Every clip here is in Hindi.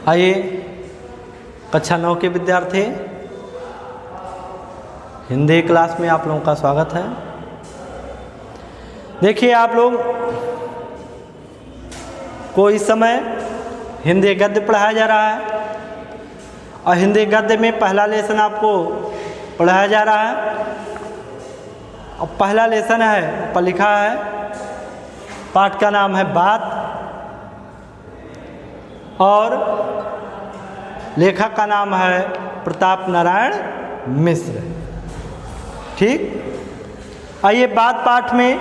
आइए कक्षा 9 के विद्यार्थी, हिंदी क्लास में आप लोगों का स्वागत है। देखिए, आप लोग को इस समय हिंदी गद्य पढ़ाया जा रहा है और हिंदी गद्य में पहला लेसन आपको पढ़ाया जा रहा है। और पहला लेसन है पर लिखा है, पाठ का नाम है बात और लेखक का नाम है प्रताप नारायण मिश्र। ठीक, आइए बात पाठ में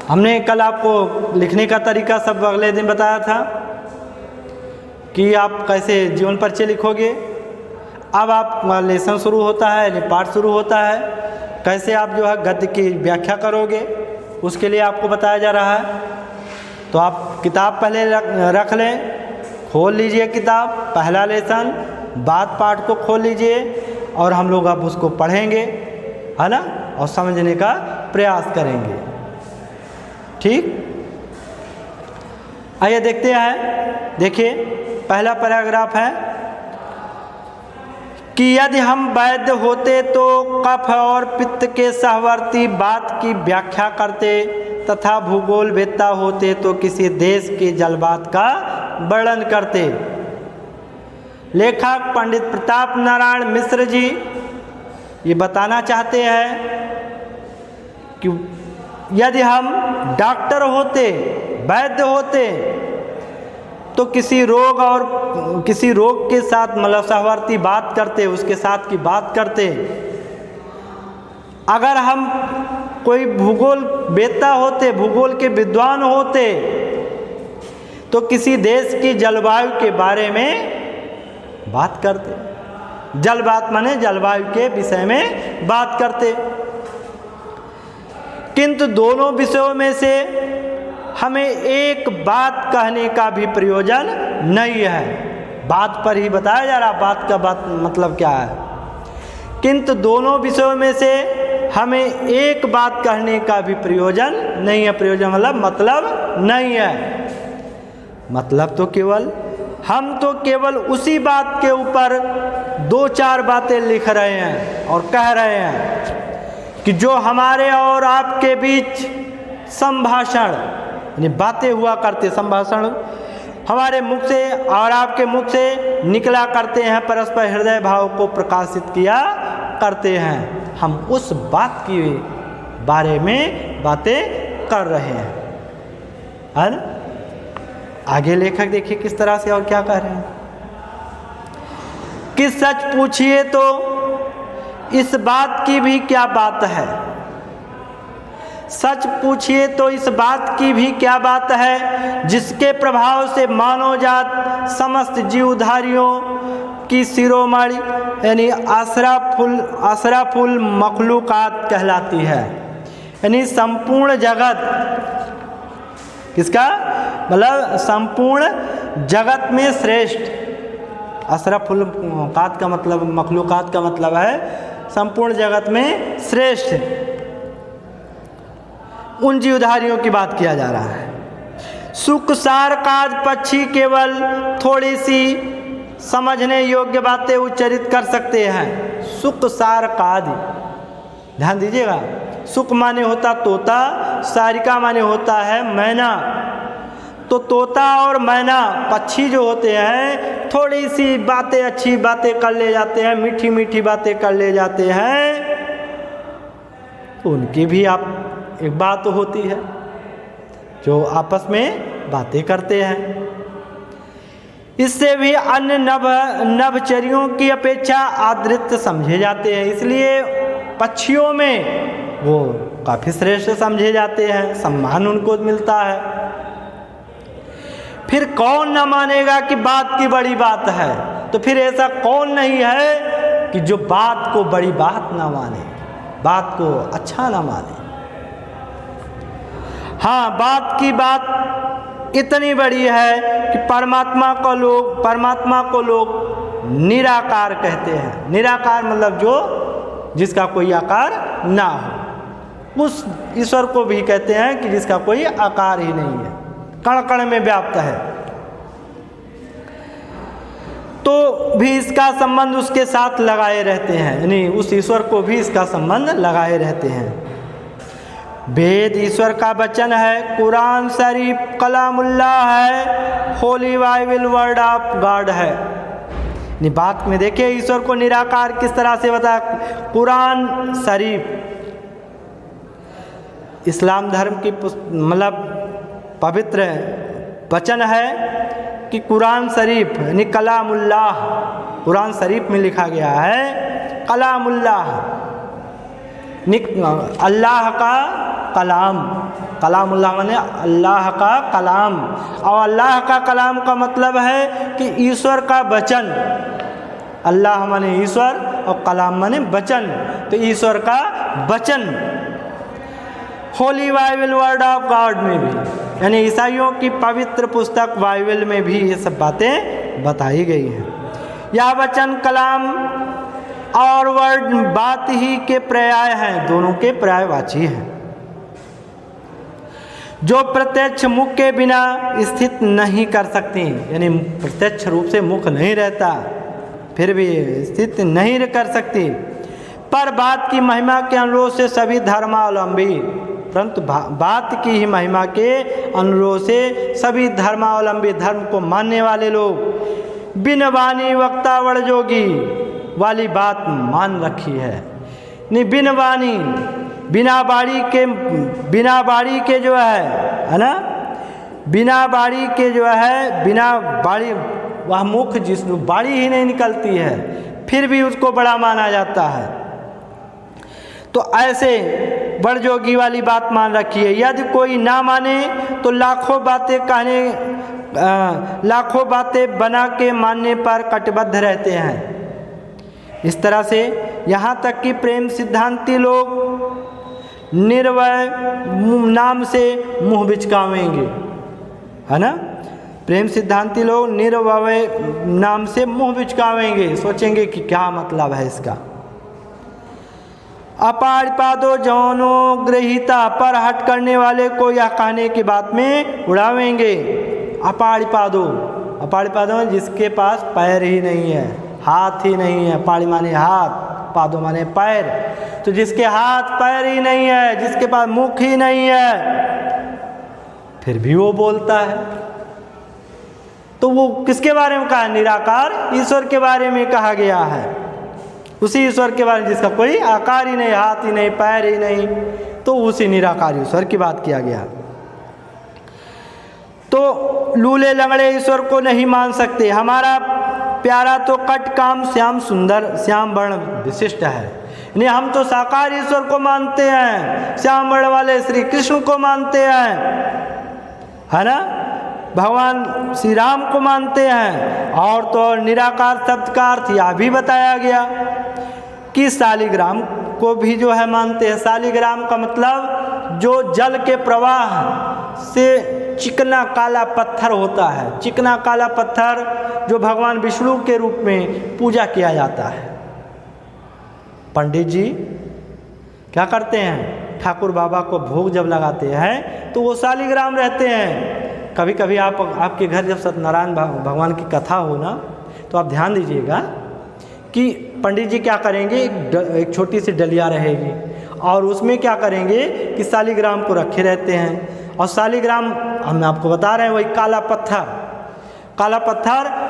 हमने कल आपको लिखने का तरीका सब अगले दिन बताया था कि आप कैसे जीवन परिचय लिखोगे। अब आप लेसन शुरू होता है यानी पाठ शुरू होता है, कैसे आप जो है गद्य की व्याख्या करोगे उसके लिए आपको बताया जा रहा है। तो आप किताब पहले रख लें, खोल लीजिए किताब, पहला लेसन बात पाठ को खोल लीजिए और हम लोग अब उसको पढ़ेंगे, है ना, और समझने का प्रयास करेंगे। ठीक, आइए देखते हैं। देखिए, पहला पैराग्राफ है कि यदि हम वैद्य होते तो कफ और पित्त के सहवर्ती बात की व्याख्या करते तथा भूगोल वेत्ता होते तो किसी देश के जलवात का वर्णन करते। लेखक पंडित प्रताप नारायण मिश्र जी ये बताना चाहते हैं कि यदि हम डॉक्टर होते, वैद्य होते तो किसी रोग के साथ मतलब सहवर्ती बात करते, उसके साथ की बात करते। अगर हम कोई भूगोल वेत्ता होते, भूगोल के विद्वान होते तो किसी देश की जलवायु के बारे में बात करते। जलवात माने जलवायु के विषय में बात करते। किंतु दोनों विषयों में से हमें एक बात कहने का भी प्रयोजन नहीं है। बात पर ही बताया जा रहा, बात का बात मतलब क्या है। किंतु दोनों विषयों में से हमें एक बात कहने का भी प्रयोजन नहीं है। प्रयोजन मतलब नहीं है। मतलब तो केवल हम तो केवल उसी बात के ऊपर दो चार बातें लिख रहे हैं और कह रहे हैं कि जो हमारे और आपके बीच संभाषण यानी बातें हुआ करते, संभाषण हमारे मुख से और आपके मुख से निकला करते हैं, परस्पर हृदय भाव को प्रकाशित किया करते हैं। हम उस बात के बारे में बातें कर रहे हैं। है ना? आगे लेखक देखिए किस तरह से और क्या कह रहे हैं कि सच पूछिए तो इस बात की भी क्या बात है। सच पूछिए तो इस बात की भी क्या बात है जिसके प्रभाव से मानव जात समस्त जीवधारियों की शिरोमणि यानी असराफुल मखलूकात कहलाती है। यानी संपूर्ण जगत, किसका मतलब संपूर्ण जगत में श्रेष्ठ। असराफुल कात का मतलब, मखलूकात का मतलब है संपूर्ण जगत में श्रेष्ठ उन जीवधारियों की बात किया जा रहा है। सुख सार काज पक्षी केवल थोड़ी सी समझने योग्य बातें उच्चरित कर सकते हैं। सुख सार काज, ध्यान दीजिएगा, सुख माने होता तोता, सारिका माने होता है मैना। तो तोता और मैना पक्षी जो होते हैं थोड़ी सी बातें, अच्छी बातें कर ले जाते हैं, मीठी मीठी बातें कर ले जाते हैं। तो उनकी भी आप एक बात होती है जो आपस में बातें करते हैं। इससे भी अन्य नभचरियों की अपेक्षा आदृत समझे जाते हैं, इसलिए पक्षियों में वो काफ़ी श्रेष्ठ समझे जाते हैं, सम्मान उनको मिलता है। फिर कौन न मानेगा कि बात की बड़ी बात है। तो फिर ऐसा कौन नहीं है कि जो बात को बड़ी बात ना माने, बात को अच्छा ना माने। हाँ, बात की बात इतनी बड़ी है कि परमात्मा को लोग निराकार कहते हैं। निराकार मतलब जो जिसका कोई आकार ना हो, उस ईश्वर को भी कहते हैं कि जिसका कोई आकार ही नहीं है, कण कण में व्याप्त है। तो भी इसका संबंध उसके साथ लगाए रहते हैं, यानी उस ईश्वर को भी इसका संबंध लगाए रहते हैं। वेद ईश्वर का वचन है, कुरान शरीफ कलामुल्लाह है, Holi Bible word of God है। बात में देखिए ईश्वर को निराकार किस तरह से बताया। कुरान शरीफ इस्लाम धर्म की मतलब पवित्र वचन है कि कुरान शरीफ यानी कलामुल्लाह, कुरान शरीफ में लिखा गया है कलामुल्लाह, अल्लाह का कलाम। कलामुल्लाह माने अल्लाह का कलाम, और अल्लाह का कलाम का मतलब है कि ईश्वर का वचन। अल्लाह माने ईश्वर और कलाम माने वचन, तो ईश्वर का वचन। Holi Bible word of God में भी, यानी ईसाइयों की पवित्र पुस्तक बाइबल में भी ये सब बातें बताई गई हैं। यह वचन कलाम और वर्ड बात ही के पर्याय हैं, दोनों के पर्यायवाची हैं, जो प्रत्यक्ष मुख के बिना स्थित नहीं कर सकती, यानी प्रत्यक्ष रूप से मुख नहीं रहता फिर भी स्थित नहीं कर सकती, पर बात की महिमा के अनुरोध से सभी धर्मावलंबी, परंतु बात की ही महिमा के अनुरोध से सभी धर्मावलंबी, धर्म को मानने वाले लोग बिन वाणी वक्ता वड़ जोगी वाली बात मान रखी है। नहीं बिन वाणी, बिना बाड़ी के जो है ना, बिना बाड़ी के जो है, बिना बाड़ी वह मुख जिस बाड़ी ही नहीं निकलती है फिर भी उसको बड़ा माना जाता है। तो ऐसे बड़ जोगी वाली बात मान रखी है। यदि कोई ना माने तो लाखों बातें बना के मानने पर कटिबद्ध रहते हैं। इस तरह से यहाँ तक कि प्रेम सिद्धांती लोग निर्वय नाम से मुँह बिचकावेंगे, है ना। प्रेम सिद्धांती लोग निर्वय नाम से मुँह बिचकावेंगे, सोचेंगे कि क्या मतलब है इसका। अपारिपादो जौनो ग्रहिता पर हट करने वाले को यह कहने की बात में उड़ावेंगे। अपारिपादो जिसके पास पैर ही नहीं है, हाथ ही नहीं है, पाड़ी माने हाथ, पादो माने पैर, तो जिसके हाथ पैर ही नहीं है, जिसके पास मुख ही नहीं है, फिर भी वो बोलता है, तो वो किसके बारे में कहा? निराकार ईश्वर के बारे में कहा गया है। उसी ईश्वर के बारे में जिसका कोई आकार ही नहीं, हाथ ही नहीं, पैर ही नहीं, तो उसी निराकार ईश्वर की बात किया गया। तो लूले लंगड़े ईश्वर को नहीं मान सकते। हमारा प्यारा तो कट काम श्याम सुंदर श्याम वर्ण विशिष्ट है, नहीं हम तो साकार ईश्वर को मानते हैं, श्याम वर्ण वाले श्री कृष्ण को मानते हैं, है ना, भगवान श्री राम को मानते हैं। और तो निराकार शब्द का अर्थ यह भी बताया गया कि शालिग्राम को भी जो है मानते हैं। शालिग्राम का मतलब जो जल के प्रवाह से चिकना काला पत्थर होता है, चिकना काला पत्थर जो भगवान विष्णु के रूप में पूजा किया जाता है। पंडित जी क्या करते हैं, ठाकुर बाबा को भोग जब लगाते हैं तो वो शालिग्राम रहते हैं। कभी कभी आपके घर जब सत्यनारायण भगवान की कथा हो ना, तो आप ध्यान दीजिएगा कि पंडित जी क्या करेंगे, एक छोटी सी डलिया रहेगी और उसमें क्या करेंगे कि शालिग्राम को रखे रहते हैं। और शालिग्राम हम आपको बता रहे हैं वही काला पत्थर,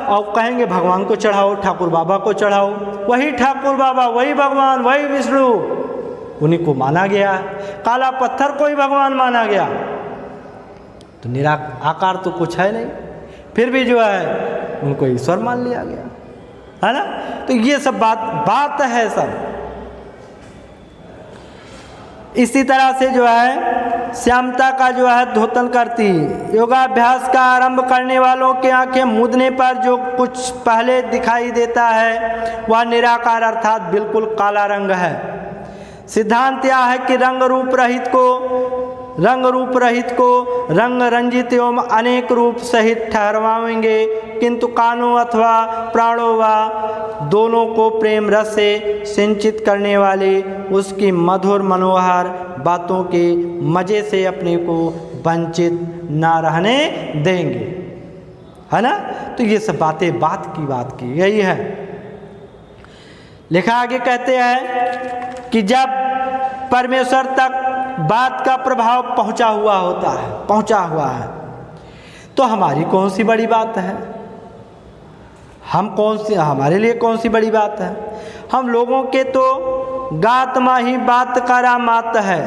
और कहेंगे भगवान को चढ़ाओ, ठाकुर बाबा को चढ़ाओ। वही ठाकुर बाबा, वही भगवान, वही विष्णु, उन्हीं को माना गया। काला पत्थर को ही भगवान माना गया, तो निराकार तो कुछ है नहीं, फिर भी जो है उनको ईश्वर मान लिया गया, है ना। तो ये सब बात है सब। इसी तरह से जो है श्यामता का जो है धोतन करती। योगाभ्यास का आरंभ करने वालों के आंखें मूंदने पर जो कुछ पहले दिखाई देता है वह निराकार अर्थात बिल्कुल काला रंग है। सिद्धांत यह है कि रंग रूप रहित को रंग रंजित एवं अनेक रूप सहित ठहरवाएंगे, किंतु कानों अथवा प्राणों व दोनों को प्रेम रस से सिंचित करने वाले उसकी मधुर मनोहर बातों के मज़े से अपने को वंचित ना रहने देंगे। है ना। तो ये सब बातें बात की गई है। लिखा आगे कहते हैं कि जब परमेश्वर तक बात का प्रभाव पहुंचा हुआ है तो हमारी कौन सी बड़ी बात है, हमारे लिए कौन सी बड़ी बात है। हम लोगों के तो गात माही बात करामात है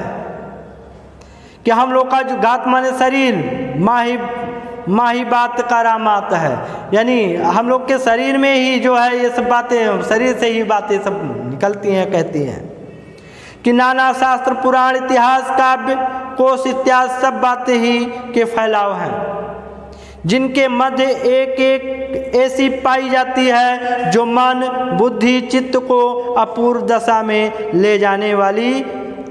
कि हम लोग का जो गात माने शरीर, माही बात करामात है, यानी हम लोग के शरीर में ही जो है ये सब बातें, शरीर से ही बातें सब निकलती हैं, कहती हैं कि नाना शास्त्र पुराण इतिहास काव्य कोश इत्यादि सब बातें ही के फैलाव हैं, जिनके मध्य एक एक ऐसी पाई जाती है जो मन बुद्धि चित्त को अपूर्व दशा में ले जाने वाली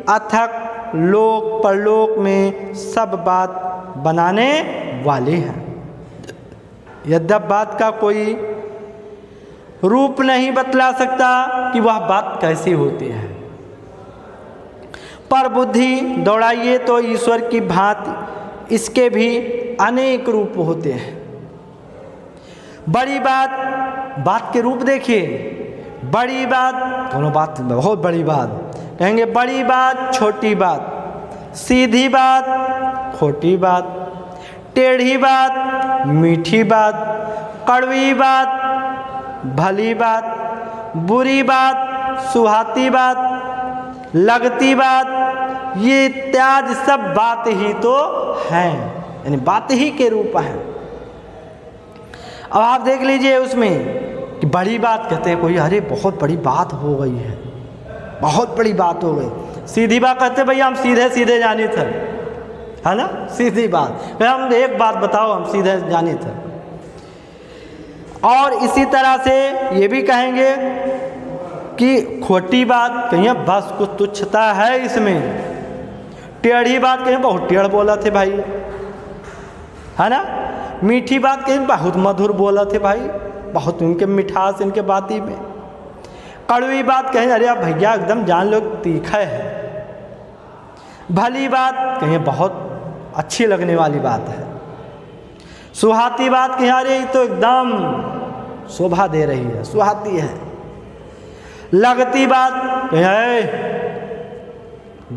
अथक लोक परलोक में सब बात बनाने वाली है। यद्यप बात का कोई रूप नहीं बतला सकता कि वह बात कैसी होती है, पर बुद्धि दौड़ाइए तो ईश्वर की भांति इसके भी अनेक रूप होते हैं। बड़ी बात के रूप देखिए, बड़ी बात, दोनों बात बहुत बड़ी बात कहेंगे, बड़ी बात छोटी बात, सीधी बात खोटी बात, टेढ़ी बात मीठी बात, कड़वी बात भली बात, बुरी बात सुहाती बात, लगती बात, ये इत्यादि सब बात ही तो हैं, यानी बात ही के रूप हैं। अब आप देख लीजिए उसमें कि बड़ी बात कहते हैं कोई, अरे बहुत बड़ी बात हो गई है, बहुत बड़ी बात हो गई। सीधी बात कहते भैया हम सीधे सीधे जाने थे, है ना, सीधी बात, हम एक बात बताओ हम सीधे जाने थे। और इसी तरह से ये भी कहेंगे कि खोटी बात कहीं बस कुछ तुच्छता है इसमें, टेढ़ी बात कहीं बहुत टेढ़ बोला थे भाई, है ना, मीठी बात कहीं बहुत मधुर बोला थे भाई, बहुत उनके मिठास इनके बाती में, कड़वी बात कहें अरे आप भैया एकदम जान लो तीखा है, भली बात कहें बहुत अच्छी लगने वाली बात है, सुहाती बात कहें अरे तो एकदम शोभा दे रही है, सुहाती है, लगती बात कहें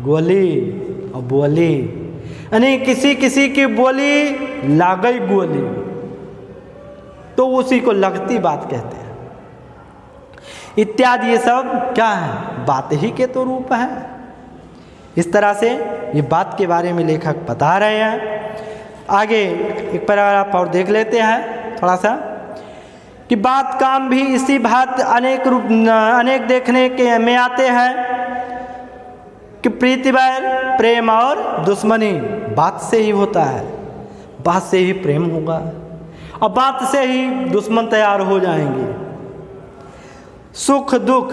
गोली और बोली, यानी किसी किसी की बोली लागई गोली, तो उसी को लगती बात कहते हैं। इत्यादि ये सब क्या है, बात ही के तो रूप हैं। इस तरह से ये बात के बारे में लेखक बता रहे हैं। आगे एक पैराग्राफ और देख लेते हैं थोड़ा सा कि बात काम भी इसी बात अनेक देखने के में आते हैं कि प्रीति बैर प्रेम और दुश्मनी बात से ही होता है, बात से ही प्रेम होगा और बात से ही दुश्मन तैयार हो जाएंगे। सुख दुख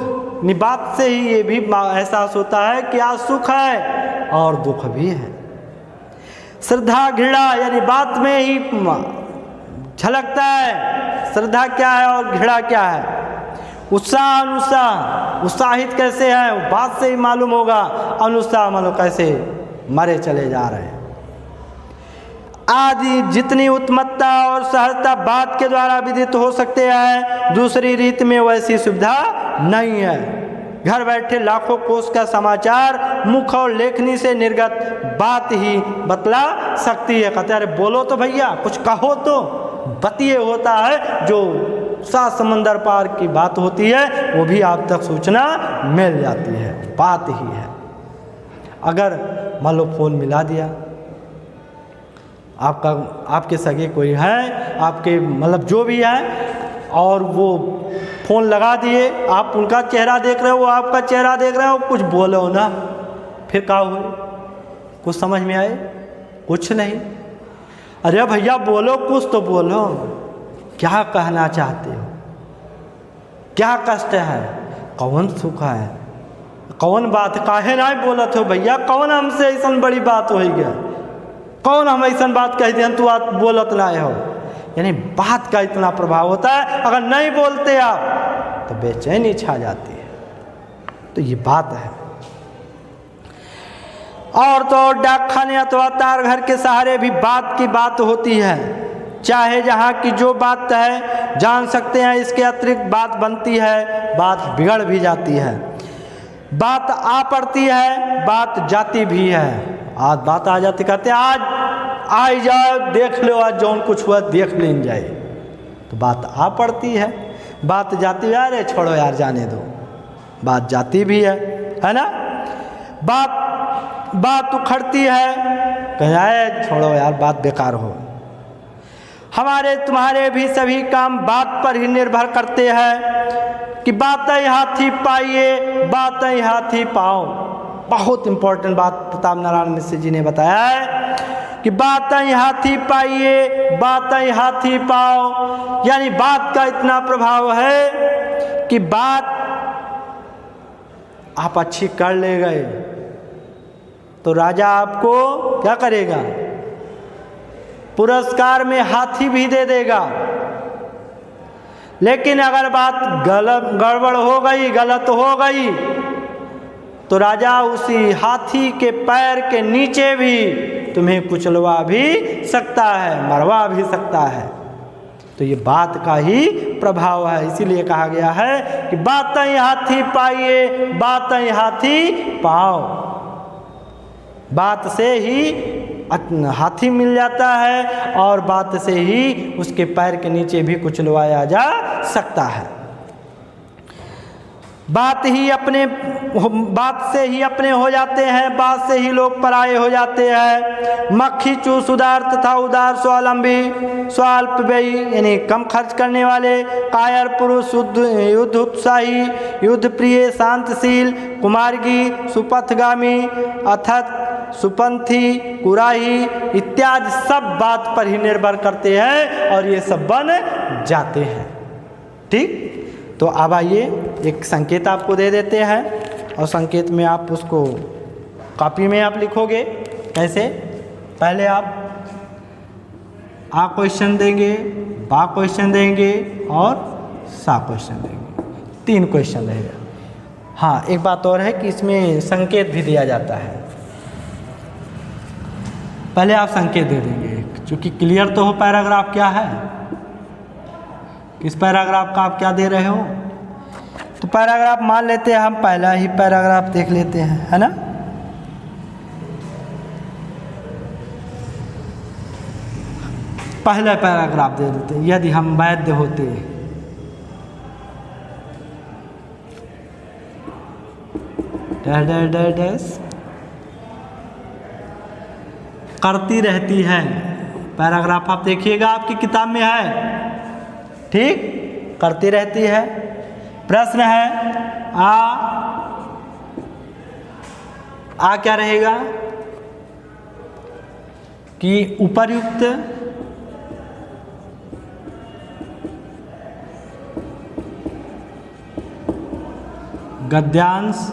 बात से ही ये भी एहसास होता है कि आज सुख है और दुख भी है। श्रद्धा घृणा यानी बात में ही झलकता है श्रद्धा क्या है और घृणा क्या है। उत्साह अनुत्साह, उत्साहित कैसे है बात से ही मालूम होगा, अनुत्साह मानो कैसे मरे चले जा रहे हैं। आदि जितनी उत्तमता और सहजता बात के द्वारा विदित हो सकते हैं, दूसरी रीत में वैसी सुविधा नहीं है। घर बैठे लाखों कोश का समाचार मुख और लेखनी से निर्गत बात ही बतला सकती है। कहते अरे बोलो तो भैया, कुछ कहो तो बतिए होता है, जो 7 समंदर पार की बात होती है वो भी आप तक सूचना मिल जाती है, बात ही है। अगर मान लो फ़ोन मिला दिया, आपके सगे कोई है, आपके मतलब जो भी है, और वो फ़ोन लगा दिए, आप उनका चेहरा देख रहे हो, वो आपका चेहरा देख रहे हो, कुछ बोलो ना, फिर क्या हुए, कुछ समझ में आए? कुछ नहीं। अरे भैया बोलो, कुछ तो बोलो, क्या कहना चाहते हो, क्या कष्ट है, कौन सुख है, कौन बात काहे ना बोलत हो भैया, कौन हमसे ऐसा बड़ी बात हो गया, कौन हम ऐसा बात कह दिया तू आप बोलत ना हो। यानी बात का इतना प्रभाव होता है, अगर नहीं बोलते आप तो बेचैनी छा जाती है। तो ये बात है। और तो डाकखाने अथवा तार घर के सहारे भी बात की बात होती है। चाहे जहाँ की जो बात है जान सकते हैं, इसके अतिरिक्त बात बनती है, बात बिगड़ भी जाती है। बात आ पड़ती है, बात जाती भी है। आज बात आ जाती, कहते हैं आज आई जाओ देख लो, आज जौन कुछ हुआ देख लें जाए, तो बात आ पड़ती है। बात जाती है, अरे छोड़ो यार जाने दो, बात जाती भी है ना। बात उखड़ती है, कहे छोड़ो यार बात बेकार हो। हमारे तुम्हारे भी सभी काम बात पर ही निर्भर करते हैं कि बातें हाथी पाइए, बातें हाथी पाओ। बहुत इंपॉर्टेंट बात प्रताप नारायण मिश्र जी ने बताया है कि बातें हाथी पाइए, बातें हाथी पाओ। यानी बात का इतना प्रभाव है कि बात आप अच्छी कर ले गए तो राजा आपको क्या करेगा, पुरस्कार में हाथी भी दे देगा। लेकिन अगर बात गड़बड़ हो गई, गलत हो गई, तो राजा उसी हाथी के पैर के नीचे भी तुम्हें कुचलवा भी सकता है, मरवा भी सकता है। तो ये बात का ही प्रभाव है। इसीलिए कहा गया है कि बातें हाथी पाइए, बातें हाथी पाओ। बात से ही हाथी मिल जाता है और बात से ही उसके पैर के नीचे भी कुचलवाया जा सकता है। बात से ही अपने हो जाते हैं, बात से ही लोग पराये हो जाते हैं। मक्खी चूस उदार तथा उदार स्वावलंबी, स्वाल्प व्ययी यानी कम खर्च करने वाले, कायर पुरुष, युद्ध उत्साही, युद्ध प्रिय, शांतशील, कुमार्गी, सुपथगामी, अथत, सुपंथी, कुराही इत्यादि सब बात पर ही निर्भर करते हैं और ये सब बन जाते हैं। ठीक, तो अब आइए एक संकेत आपको दे देते हैं और संकेत में आप उसको कॉपी में आप लिखोगे। कैसे, पहले आप आ क्वेश्चन देंगे, बा क्वेश्चन देंगे और सा क्वेश्चन देंगे, 3 क्वेश्चन रहेगा। हाँ, एक बात और है कि इसमें संकेत भी दिया जाता है। पहले आप संकेत दे देंगे, क्योंकि क्लियर तो हो पैराग्राफ क्या है, किस पैराग्राफ का आप क्या दे रहे हो। तो पैराग्राफ मान लेते हैं हम, पहला ही पैराग्राफ देख लेते हैं, है ना। पहला पैराग्राफ दे देते हैं, यदि हम वैध होते। डैश करती रहती है, पैराग्राफ आप देखिएगा आपकी किताब में है। ठीक, करती रहती है। प्रश्न है आ क्या रहेगा कि उपर्युक्त गद्यांश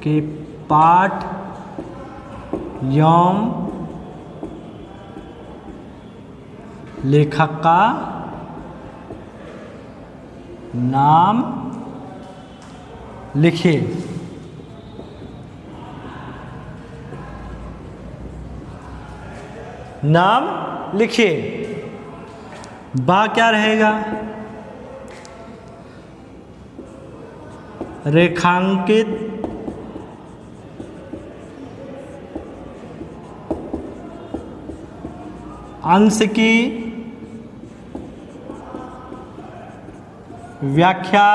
के पाठ एवं लेखक का नाम लिखिए। नाम लिखिए। बा क्या रहेगा, रेखांकित अंश की व्याख्या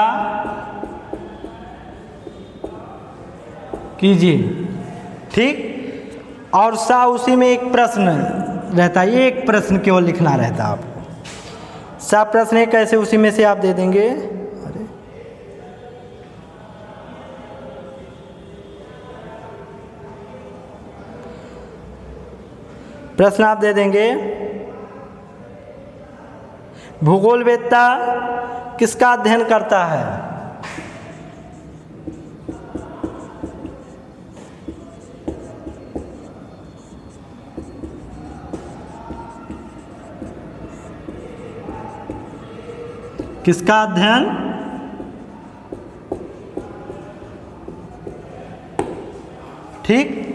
कीजिए। ठीक, और सा उसी में एक प्रश्न रहता है, एक प्रश्न केवल लिखना रहता है आपको। सा प्रश्न है, कैसे उसी में से आप दे देंगे। अरे प्रश्न आप दे देंगे, भूगोलवेत्ता किसका अध्ययन करता है। किसका अध्ययन, ठीक।